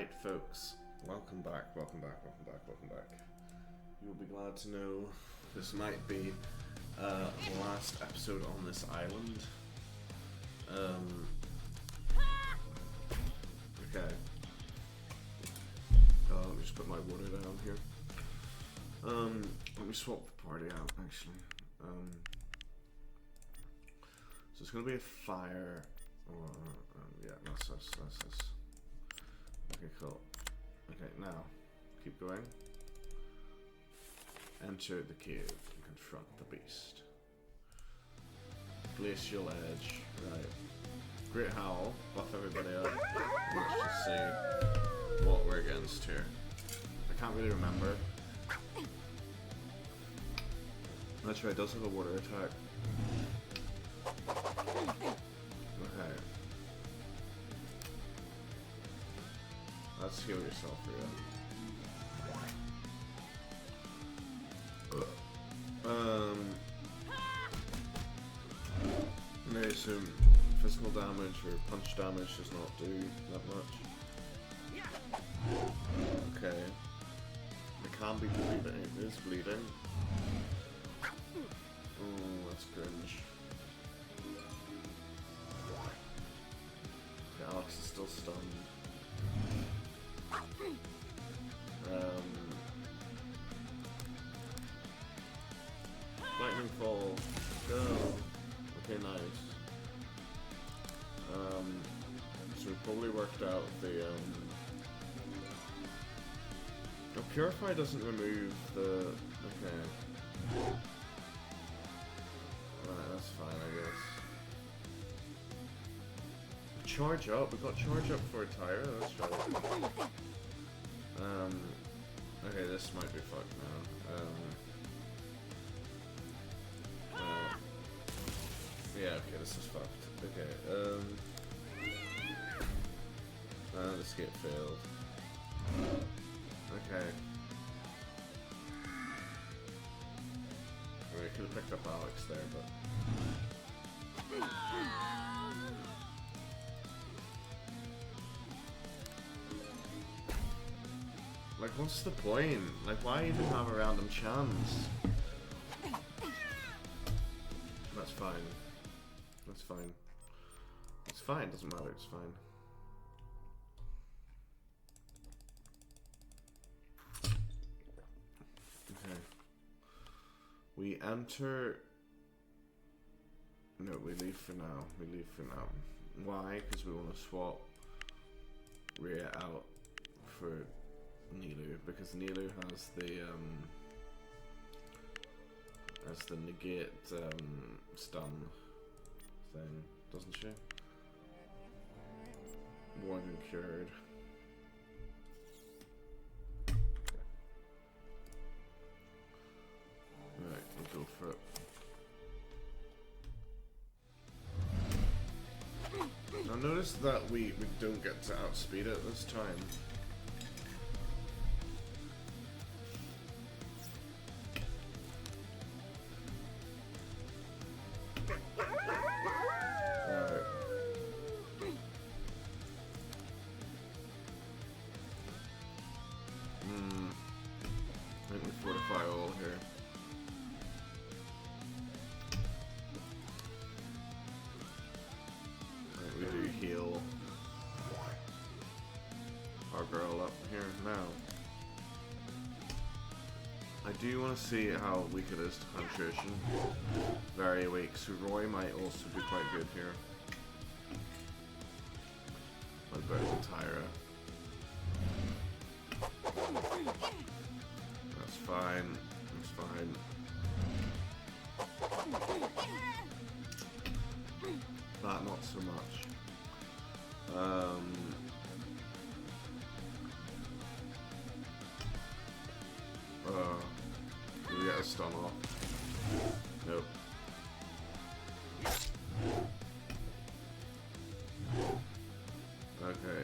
Alright folks, welcome back. You will be glad to know this might be the last episode on this island. Okay. Let me just put my water down here. Let me swap the party out actually. So it's gonna be a fire, or yeah, that's us. Okay, cool. Okay, now keep going. Enter the cave and confront the beast. Glacial edge, right? Great howl, buff everybody up. Let's just see what we're against here. I can't really remember. That's right, it does have a water attack. Okay. Let's heal yourself here. I assume physical damage or punch damage does not do that much. Okay. It can be bleeding. It is bleeding. Oh, that's cringe. Okay, Alex is still stunned. Lightning fall. Go. Okay, nice. So we probably worked out the oh, Purify doesn't remove the. Okay. Right, that's fine, I guess. Charge up. We got charge up for a Tyra. That's right. Okay, this might be fucked now. Yeah, okay, this is fucked. Okay, this skip failed. Okay. We could have picked up Alex there, but... Like, what's the point? Like, why even have a random chance? That's fine. That's fine. It's fine, doesn't matter, it's fine. Okay. We enter... No, we leave for now. We leave for now. Why? Because we want to swap Rhea out for Nilu, because Nilu has the negate stun thing, doesn't she? More than cured. Right, we'll go for it. Now notice that we don't get to outspeed it this time. See how weak it is to penetration. Very weak. So Roy might also be quite good here. But better than Tyra. That's fine. That's fine. That not so much. Do we get a stun off? Nope. Okay.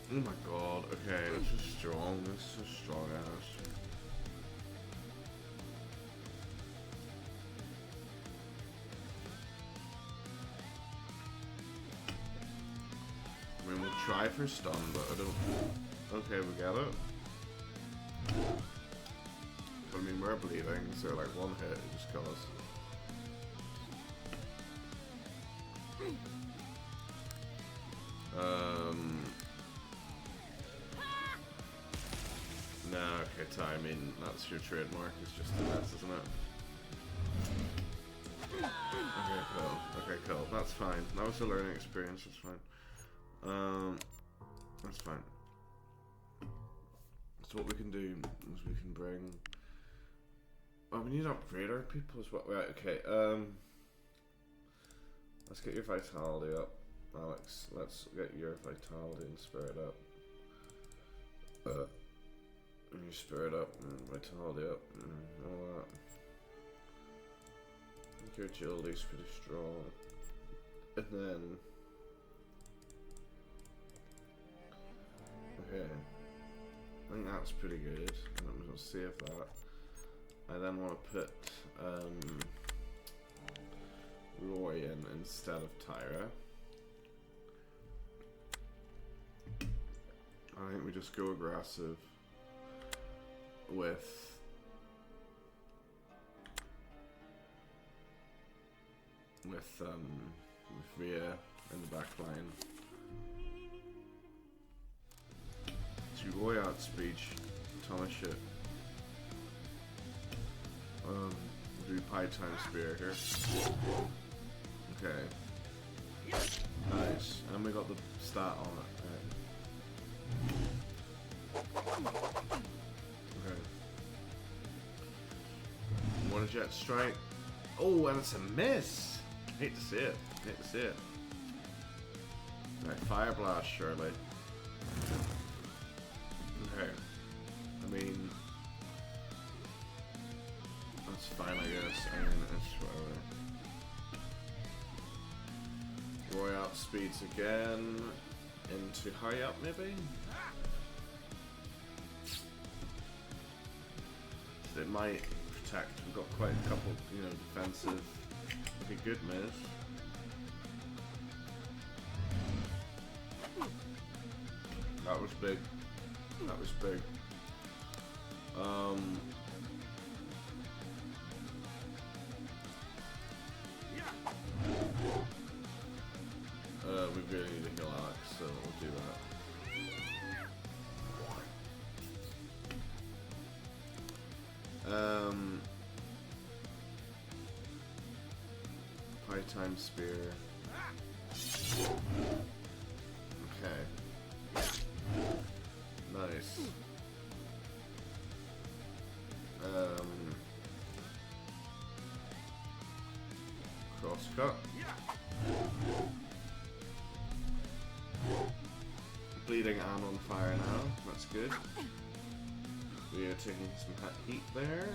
Oh my god, okay, this is strong, this is strong ass. try for stun, but I don't... Okay, we get it. But I mean, we're bleeding, so like one hit just kills. Nah, okay, Ty, I mean, that's your trademark, it's just the mess, isn't it? Okay, cool. Okay, cool. That's fine. That was a learning experience, that's fine. That's fine. So what we can do is we can bring... Oh, we need to upgrade our people as well. Right, okay, let's get your vitality up. Alex, let's get your vitality and spirit up. And your spirit up, and vitality up, and all that. I think your agility's pretty strong. And then... Okay. I think that's pretty good. I'm going to save that. I then want to put Roy in instead of Tyra. I think we just go aggressive with Rhea in the back line. To Roy outspeed Thomas shit. Do Pie Time Spear here. Okay. Nice. And we got the stat on it. Okay. One jet strike. Oh, and it's a miss! Hate to see it. Hate to see it. Right, Fire Blast, surely. Okay. I mean... That's fine, I guess. I mean, it's whatever. Roy outspeeds again. Into hurry up, maybe? So it might protect. We've got quite a couple, you know, defensive. Be good miss. That was big. That was big. We really need to heal Alex, so we'll do that. High time spear. Okay. Nice. Cross cut. Bleeding and on fire now. That's good. We are taking some heat there.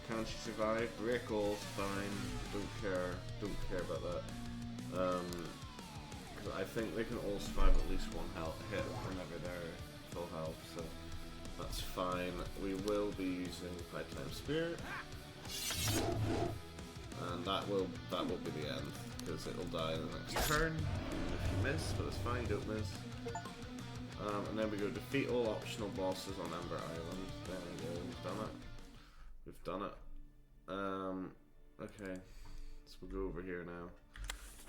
Can she survive? Break all's fine. Don't care. Don't care about that. Cause I think they can all survive at least one hit whenever they're full health, so that's fine. We will be using High Time Spear, and that will be the end because it'll die in the next turn if you miss, but it's fine. Don't miss. And then we go defeat all optional bosses on Ember Island. There we go. We've done it. We've done it. Okay, so we'll go over here now,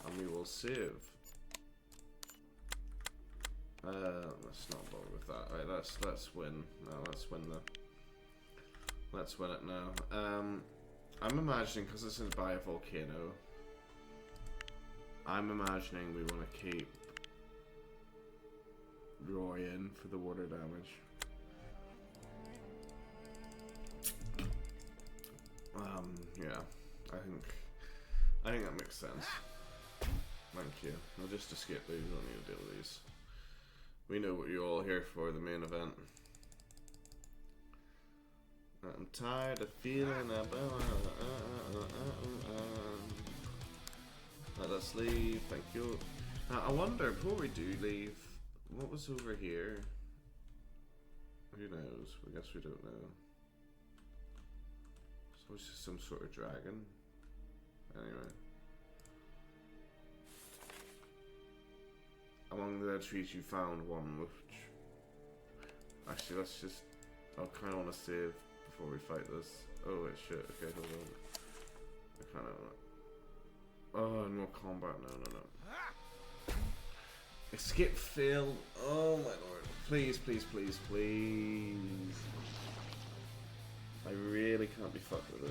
and we will save. Let's not bother with that. Right, let's win. No, let's win it now. I'm imagining, because this is by a volcano, I'm imagining we want to keep Roy in for the water damage. Yeah, I think that makes sense. Thank you. We'll just escape these, we don't need to deal with these. We know what you're all here for, the main event. I'm tired of feeling let's leave, thank you. I wonder, before we do leave, what was over here? Who knows? I guess we don't know. So it's just some sort of dragon. Anyway. Among the trees, you found one which... Actually, let's just... I kind of want to save before we fight this. Oh, wait, shit. Okay, hold on. I kind of... Oh, no combat. No. Escape failed. Oh, my lord. Please. I really can't be fucked with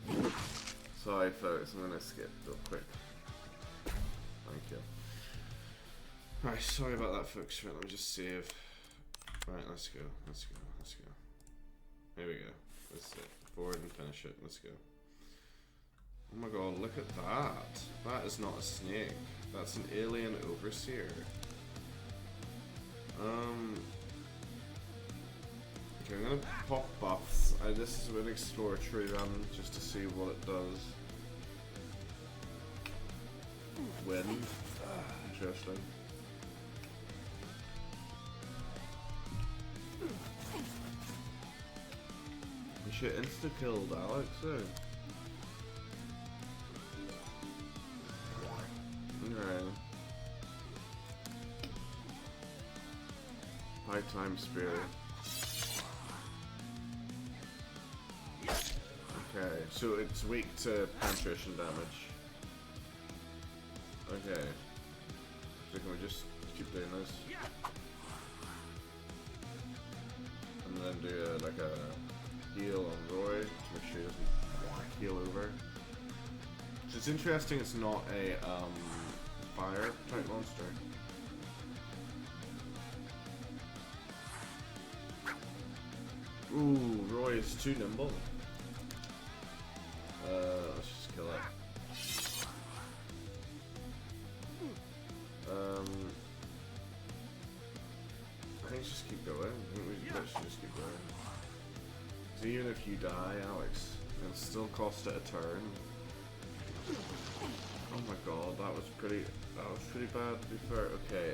this. Sorry, folks. I'm gonna skip real quick. Thank you. Right, sorry about that, folks. Right, let me just save. Right, let's go. Here we go. That's it. Forward and finish it. Let's go. Oh my god, look at that. That is not a snake. That's an alien overseer. Okay, I'm gonna pop buffs. This is an exploratory run just to see what it does. Wind. Interesting. We should insta-killed Alex, though. Alright. High time spear. Okay, so it's weak to penetration damage. Okay. So can we just keep doing this? And then do like a heal on Roy to make sure he doesn't heal over. So it's interesting it's not a fire type monster. Ooh, Roy is too nimble. Let's just kill it. I think just keep going. I think we should just keep going. So even if you die, Alex, it'll still cost it a turn. Oh my god, that was pretty bad to be fair. Okay,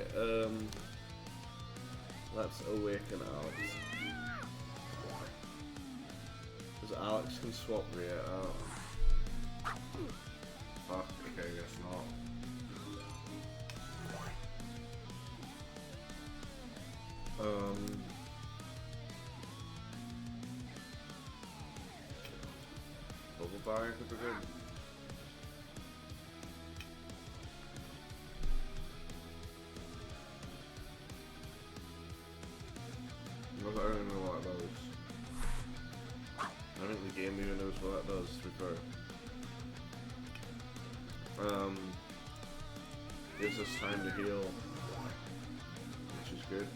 let's awaken Alex. Because Alex can swap Rhea out. Fuck, okay, I guess not. Bubble Barrier could be good. I don't even know what that does. I don't think the game even knows what that does, to be fair. Gives us time to heal, which is good.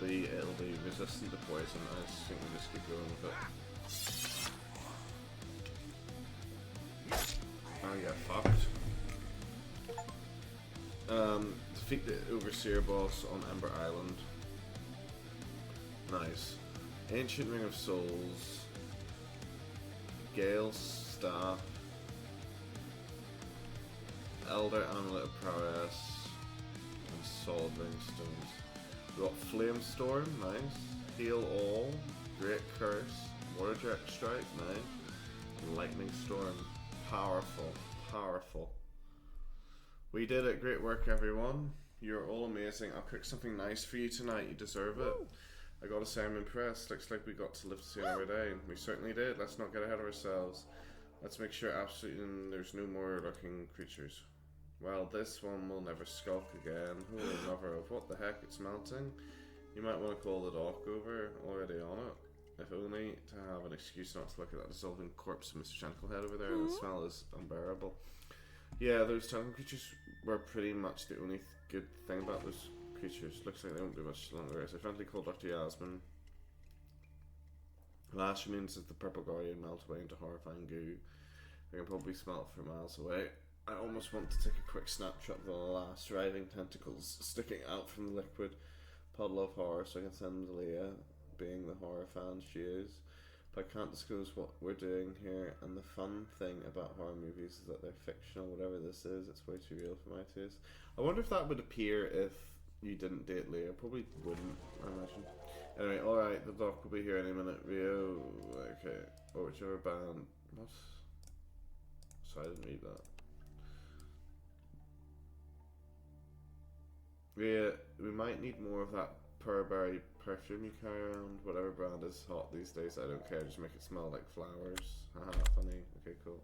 It'll be resistant to poison. I just think we just keep going with it. Oh yeah, fucked. Defeat the Overseer boss on Ember Island. Nice. Ancient Ring of Souls. Gale's Staff. Elder Amulet of Prowess. And Solid Ring Stones. We got Flame Storm, nice. Heal All. Great Curse. Water Jet Strike, nice. And Lightning Storm. Powerful. We did it. Great work, everyone. You're all amazing. I'll cook something nice for you tonight. You deserve it. I gotta say, I'm impressed. Looks like we got to live to see another day. We certainly did. Let's not get ahead of ourselves. Let's make sure absolutely there's no more lurking creatures. Well, this one will never skulk again. Holy mother of what the heck? It's melting. You might want to call the dock over. Already on it. If only to have an excuse not to look at that dissolving corpse of Mr. Shanklehead over there. The smell is unbearable. Yeah, those tentacle creatures were pretty much the only good thing about those creatures. Looks like they won't be much longer. So I friendly called Dr. Yasmin. Last remains of the purple guardian melt away into horrifying goo. I can probably smell it from miles away. I almost want to take a quick snapshot of the last writhing tentacles sticking out from the liquid puddle of horror so I can send them to Leah, being the horror fan she is. But I can't disclose what we're doing here, and the fun thing about horror movies is that they're fictional. Whatever this is, it's way too real for my taste. I wonder if that would appear if you didn't date Leah. Probably wouldn't, I imagine. Anyway, alright, the doc will be here any minute. Rio, okay. Or whichever band. What? So I didn't read that. Yeah, we might need more of that Burberry perfume you carry around. Whatever brand is hot these days, I don't care. Just make it smell like flowers. Haha, funny. Okay, cool.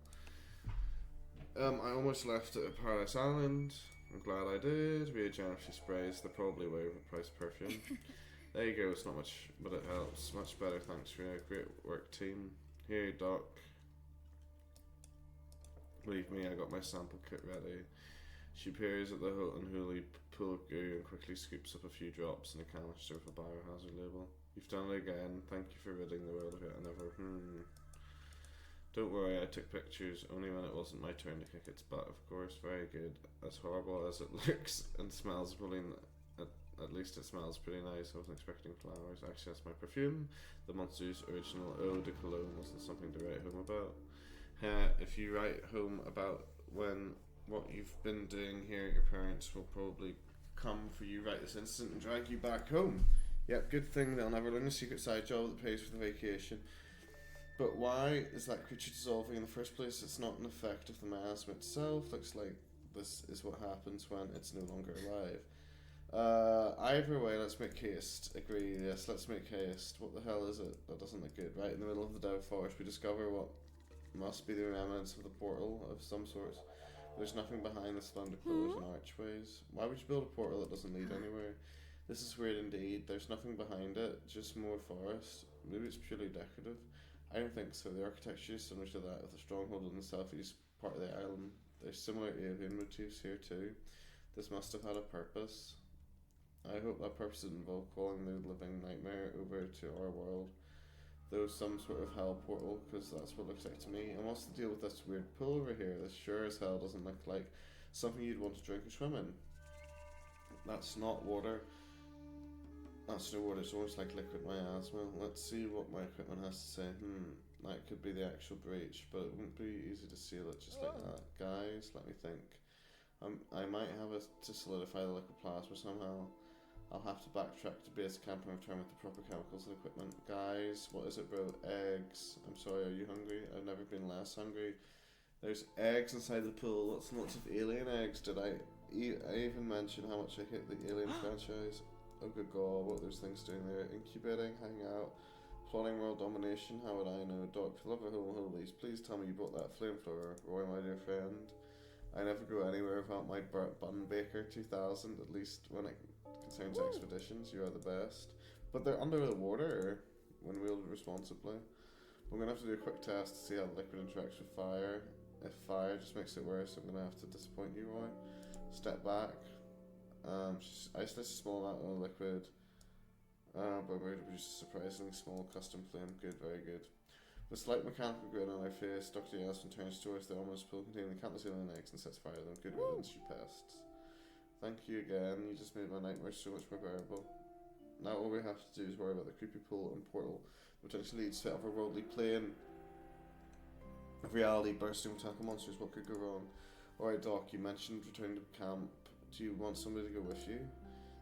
I almost left it at Paradise Island. I'm glad I did. Rio generously sprays the probably way overpriced perfume. There you go, it's not much, but it helps. Much better, thanks Rio. Great work, team. Here, Doc. Believe me, I got my sample kit ready. She peers at the unholy pool of goo and quickly scoops up a few drops in a canister with a biohazard label. You've done it again. Thank you for ridding the world of it. I never. Don't worry, I took pictures only when it wasn't my turn to kick its butt, of course. Very good. As horrible as it looks and smells, at least it smells pretty nice. I wasn't expecting flowers. Actually, that's my perfume. The Monster's original eau de cologne wasn't something to write home about. If you write home about what you've been doing here, your parents will probably come for you right this instant and drag you back home. Yep, good thing they'll never learn a secret side job that pays for the vacation. But why is that creature dissolving in the first place? It's not an effect of the miasma itself. Looks like this is what happens when it's no longer alive. Either way, let's make haste. Agree, yes, let's make haste. What the hell is it? That doesn't look good. Right in the middle of the Dev Forest, we discover what must be the remnants of the portal of some sort. There's nothing behind the slender pillars and archways. Why would you build a portal that doesn't lead anywhere? This is weird indeed. There's nothing behind it, just more forest. Maybe it's purely decorative. I don't think so. The architecture is similar to that of the stronghold in the southeast part of the island. There's similar avian motifs here too. This must have had a purpose. I hope that purpose didn't involve calling the living nightmare over to our world. Though some sort of hell portal, because that's what it looks like to me. And what's the deal with this weird pool over here? This sure as hell doesn't look like something you'd want to drink or swim in. That's not water. That's no water, it's almost like liquid miasma. Let's see what my equipment has to say. That could be the actual breach, but it wouldn't be easy to seal it just like that. Guys, let me think. I might have to solidify the liquid plasma somehow. I'll have to backtrack to base camp and return with the proper chemicals and equipment. Guys, what is it, bro? Eggs. I'm sorry, are you hungry? I've never been less hungry. There's eggs inside the pool. Lots of alien eggs. Did I even mention how much I hate the Alien franchise? Oh good god, what are those things doing there? Incubating, hanging out, plotting world domination, how would I know? Doc, for love of holies, please tell me you bought that flamethrower. Roy, my dear friend. I never go anywhere without my Bun Baker 2000, at least when it concerns expeditions. You are the best. But they're under the water when wielded responsibly. I'm going to have to do a quick test to see how the liquid interacts with fire. If fire just makes it worse, I'm going to have to disappoint you, Roy. Step back. Isolate a small amount of liquid, but we're going to produce a surprisingly small custom flame. Good, very good. With a slight mechanical grin on her face, Dr. Yasmin turns towards the almost pool containing the countless alien eggs and sets fire to them. Good riddance, you pests. Thank you again, you just made my nightmare so much more bearable. Now all we have to do is worry about the creepy pool and portal, which potentially leads to an otherworldly plane of reality bursting with tentacle monsters. What could go wrong? Alright, Doc, you mentioned returning to camp. Do you want somebody to go with you?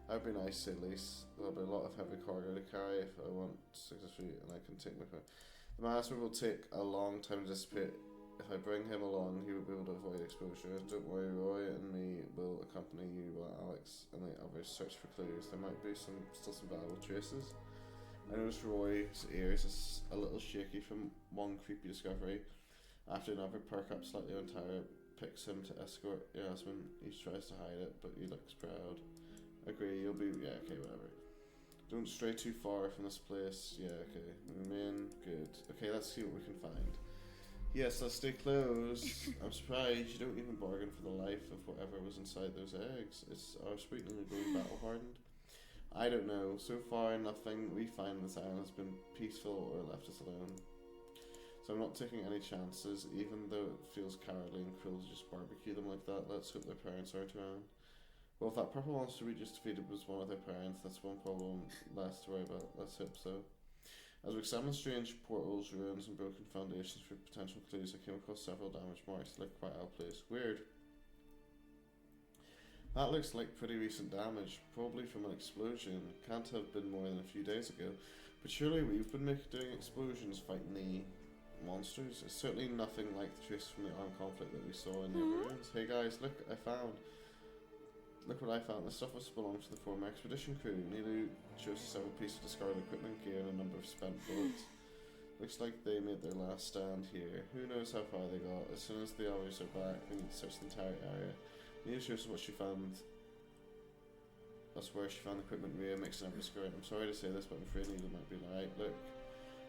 That'd be nice, at least. There'll be a lot of heavy cargo to carry if I want 6 feet, and I can take my phone. The miasma will take a long time to dissipate. If I bring him along, he will be able to avoid exposure. Don't worry, Roy and me will accompany you while Alex and the others search for clues. There might be still some valuable traces. I noticed Roy's ears is a little shaky from one creepy discovery. After another, perk up slightly on tire, picks him to escort Yasmin. He tries to hide it, but he looks proud. Agree, you'll be... yeah, okay, whatever. Don't stray too far from this place. Yeah, okay. Remain good. Okay, let's see what we can find. Yes, let's stay close. I'm surprised you don't even bargain for the life of whatever was inside those eggs. Is our sweetening going battle hardened? I don't know. So far, nothing we find in this island has been peaceful or left us alone. So I'm not taking any chances, even though it feels cowardly and cruel to just barbecue them like that. Let's hope their parents aren't around. Well, if that purple monster we just defeated was one of their parents, that's one problem less to worry about. Let's hope so. As we examined strange portals, ruins, and broken foundations for potential clues, I came across several damage marks that look quite out of place. Weird. That looks like pretty recent damage, probably from an explosion. Can't have been more than a few days ago. But surely we've been doing explosions fighting the monsters. It's certainly nothing like the trace from the armed conflict that we saw in the ruins. Hey guys, look, Look what I found. This stuff must belong to the former expedition crew. Nilu shows several pieces of discarded equipment, gear, and a number of spent bullets. Looks like they made their last stand here. Who knows how far they got? As soon as the others are back, we need to search the entire area. Nilu shows what she found. That's where she found the equipment Rhea makes an effort to screw it. I'm sorry to say this, but I'm afraid Nilu might be right. Look.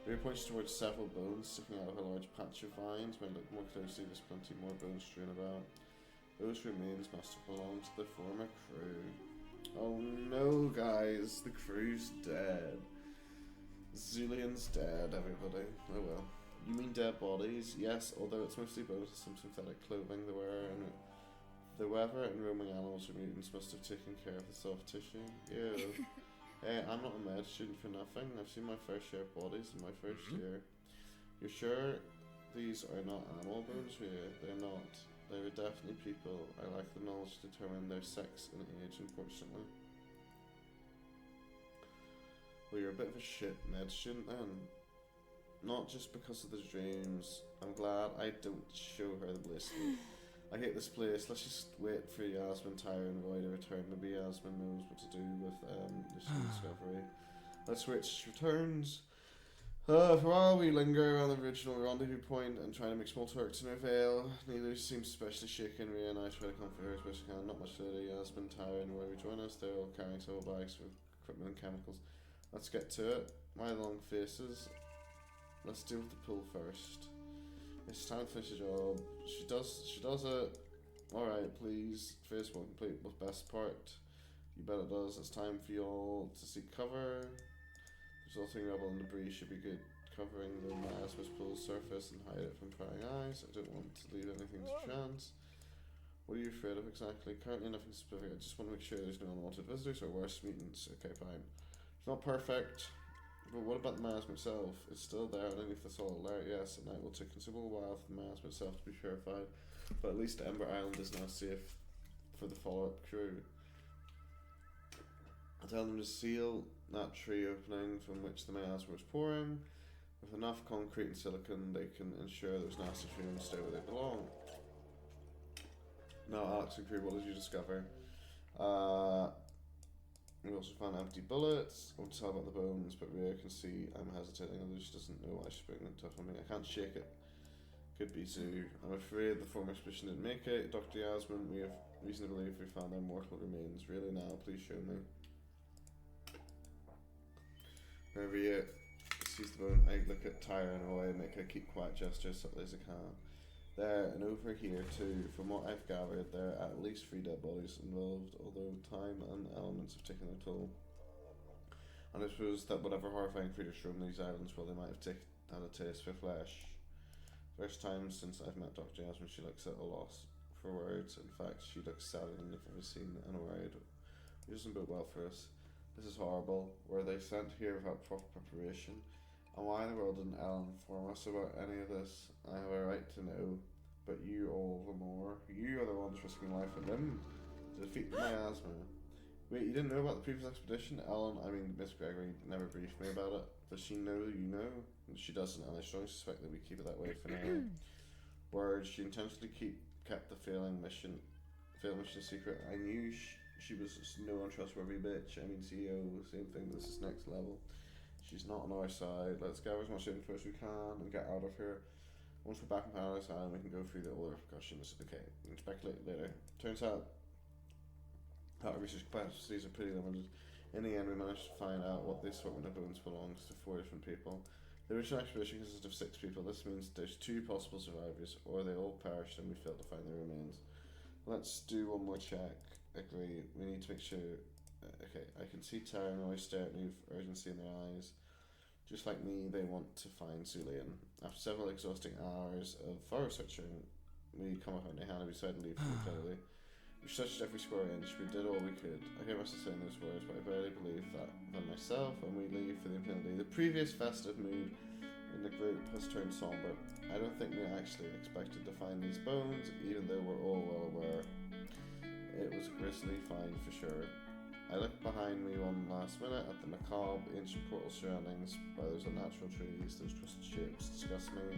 Rhea points towards several bones sticking out of a large patch of vines. When I look more closely, there's plenty more bones strewn about. Those remains must have belonged to the former crew. Oh no, guys, the crew's dead. Zulian's dead, everybody. Oh well. You mean dead bodies? Yes, although it's mostly bones and some synthetic clothing. The weather and roaming animals or mutants must have taken care of the soft tissue. Ew. Hey, I'm not a med student for nothing. I've seen my fair share of bodies in my first year. You're sure these are not animal bones, Rhea? They're not. They were definitely people. I lack the knowledge to determine their sex and age, unfortunately. Well, you're a bit of a shit med student then. Not just because of the dreams. I'm glad I don't show her the blister. I hate this place. Let's just wait for Yasmin, Tyra, and Roy to return. Maybe Yasmin knows what to do with this discovery. Let's wait till she returns. For a while we linger around the original rendezvous point and try to make small talk to no avail. Neither seems especially shaken. Rhea and I try to comfort her as best we can. Not much later, Yasmin, Tyra, and Roy rejoin us. They're all carrying several bags with equipment and chemicals. Let's get to it. My long faces. Let's deal with the pool first. It's time to finish the job. She does it. Alright, please. Phase 1 complete with best part. You bet it does. It's time for you all to seek cover. Resulting rubble and debris should be good, covering the miasma's pool's surface and hide it from prying eyes. I don't want to leave anything to chance. What are you afraid of exactly? Currently nothing specific. I just want to make sure there's no unwanted visitors or worse, mutants. Okay, fine. It's not perfect, but what about the miasma itself? It's still there underneath the solid layer. Yes, and it will take a considerable while for the miasma itself to be purified, but at least Ember Island is now safe for the follow-up crew. I tell them to seal that tree opening from which the miasma was pouring. With enough concrete and silicon, they can ensure those nasty fumes stay where they belong. Now, Alex and crew, what did you discover? We also found empty bullets. I want to tell about the bones, but Rhea can see I'm hesitating, although she doesn't know why she's bringing it tough on me. I can't shake it. Could be Zoo. I'm afraid the former expedition didn't make it. Dr. Yasmin, we have reason to believe we found their mortal remains. Really now, please show me. Whenever you sees the bone, I look at Tyra and Roy and make her keep quiet gestures subtly as I can. There, and over here too, from what I've gathered, there are at least 3 dead bodies involved, although time and elements have taken their toll. And I suppose that whatever horrifying creatures roam these islands, well, they might have had a taste for flesh. First time since I've met Dr. Yasmin, she looks at a loss for words. In fact, she looks sadder than I've ever seen and worried. It doesn't bode well for us. This is horrible. Were they sent here without proper preparation? And why in the world didn't Ellen inform us about any of this? I have a right to know, but you all the more. You are the ones risking life and limb to defeat the miasma. Wait, you didn't know about the previous expedition? Miss Gregory never briefed me about it. Does she know you know? She doesn't, and I strongly suspect that we keep it that way for now. Words, she intentionally kept the failed mission secret. I knew she was no untrustworthy bitch. CEO, same thing, this is next level. She's not on our side. Let's gather as much info as we can and get out of here. Once we're back in Paradise Island, we can go through all the repercussions. Okay, we can speculate later. Turns out our research capacities are pretty limited. In the end, we managed to find out what this assortment of bones belongs to 4 different people. The original expedition consisted of 6 people. This means there's 2 possible survivors, or they all perished and we failed to find their remains. Let's do one more check. Agree. We need to make sure. Okay, I can see Tara and Roy stare at me with urgency in their eyes. Just like me, they want to find Zulian. After several exhausting hours of thorough searching, we come up empty handed. We decided to leave momentarily. We searched every square inch. We did all we could. I hear myself saying those words, but I barely believe that than myself when we leave for the infinity. The previous festive mood in the group has turned somber. I don't think we actually expected to find these bones, even though we're all well aware it was a grisly find for sure. I looked behind me one last minute at the macabre ancient portal surroundings by those unnatural trees. Those twisted shapes disgust me.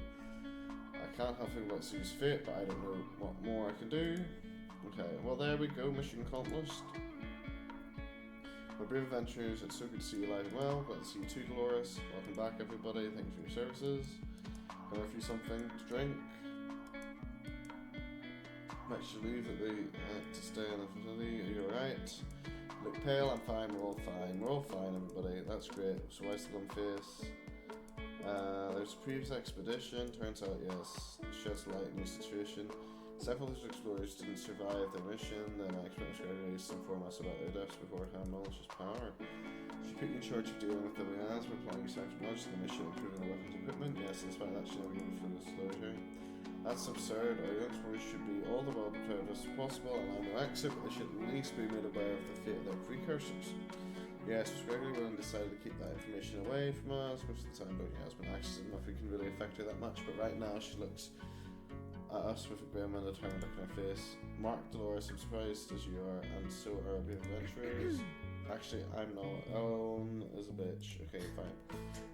I can't help thinking about Sue's fate, but I don't know what more I can do. Okay, well there we go, mission accomplished. My brave adventurers, it's so good to see you alive and well. Glad to see you too, Dolores. Welcome back, everybody. Thank you for your services. Can I offer you something to drink? Might you leave at the to stay in the facility? Are you alright? Look pale. I'm fine. We're all fine. We're all fine, everybody. That's great. So why's the glum face? There's a previous expedition. Turns out, yes, sheds light in your situation. Several of the explorers didn't survive their mission. Then I expect Australia to inform us about their deaths beforehand. Malicious power. She put you in charge of dealing with them as we're applying your scientific knowledge to the mission, improving the weapons equipment. Yes, despite that, she never gave me full disclosure. That's absurd. Our young explorers should be all the well prepared as possible, and I'm no expert, but they should at least be made aware of the fate of their precursors. Yes, was Gregory willing decided to keep that information away from us most of the time, but yeah, it's been anxious enough we can really affect her that much, but right now she looks at us with a grim and determined look in her face. Mark, Dolores, I'm surprised as you are, and so are we adventurers. Actually, I'm not. Owen is a bitch. Okay, fine.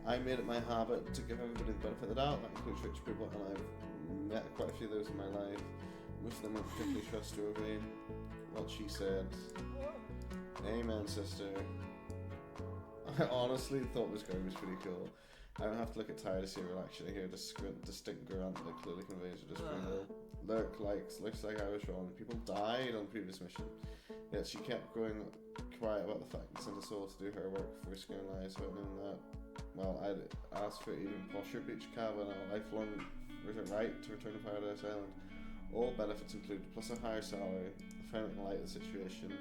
I made it my habit to give everybody the benefit of the doubt. That includes rich people, and I've met quite a few of those in my life. Most of them are particularly trustworthy. What she said. Amen, sister. I honestly thought this guy was pretty cool. I don't have to look at Tyre to see her actually hear distinct grunt that clearly conveys her disapproval. Looks like I was wrong. People died on the previous mission. Yet she kept going quiet about the fact and sent us all to do her work for risking our lives without knowing that. Well, I'd asked for even posher beach cabin and a lifelong right to return to Paradise Island. All benefits included, plus a higher salary, a friendly light of the situation.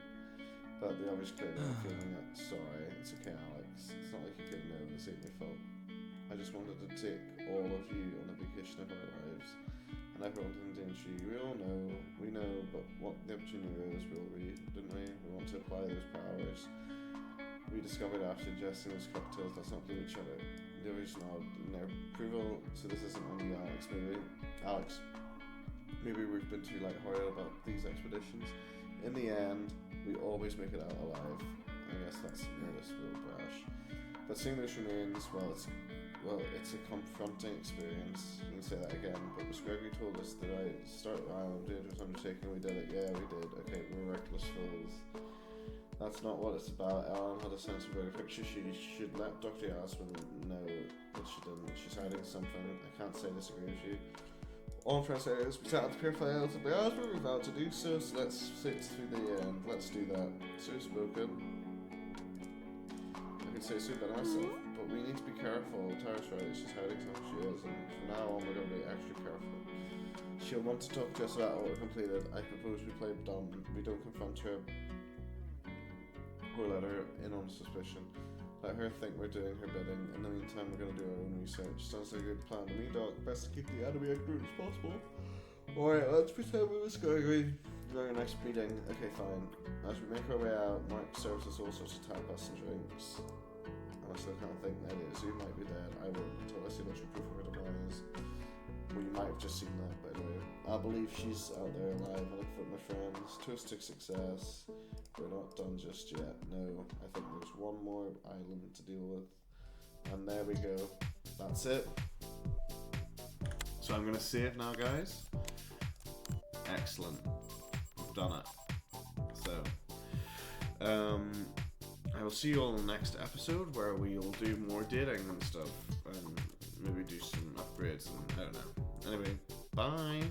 But the average clearly feeling that, sorry, it's okay, Alex. It's not like you couldn't know, this ain't your fault. I just wanted to take all of you on a vacation of our lives. And everyone's in danger. We know, but what the opportunity is, will we, didn't we? We want to apply those powers. We discovered after ingesting those cocktails, let's not blame each other. The others nodded in their approval, so this isn't on you, Alex, maybe. Alex, maybe we've been too lighthearted about these expeditions. In the end, we always make it out alive. I guess that's a little brash. But seeing those remains, it's a confronting experience. You can say that again, but Miss Gregory told us that I started the island, dangerous undertaking, we did it. Yeah, we did. Okay, we're reckless fools. That's not what it's about. Ellen had a sense of bigger picture. She should let Dr. Yasmin know that she didn't. She's hiding something. I can't say disagree with you. All I'm trying to say is we set out to purify ourselves and we vowed to do so, so let's sit through the end. Let's do that. So spoken. I could say so better myself, but we need to be careful. Tara's right, she's hiding something she is, and from now on we're going to be extra careful. She'll want to talk to us about what we completed. I propose we play dumb. We don't confront her or let her in on suspicion. Let her think we're doing her bidding. In the meantime, we're going to do our own research. Sounds like a good plan to me, Doc. Best to keep the enemy ignorant as possible. Alright, let's pretend we were Gregory during our next meeting. Okay, fine. As we make our way out, Mark serves us all sorts of tapas and drinks. I still can't think that is. You might be dead. I won't until I see much proof of her demise. Well, you might have just seen that, by the way. I believe she's out there alive. I look for my friends. Toast to success. We're not done just yet. No, I think there's one more island to deal with. And there we go. That's it. So I'm going to save now, guys. Excellent. We've done it. So, I will see you all in the next episode where we'll do more dating and stuff. And maybe do some upgrades and I don't know. Anyway, bye.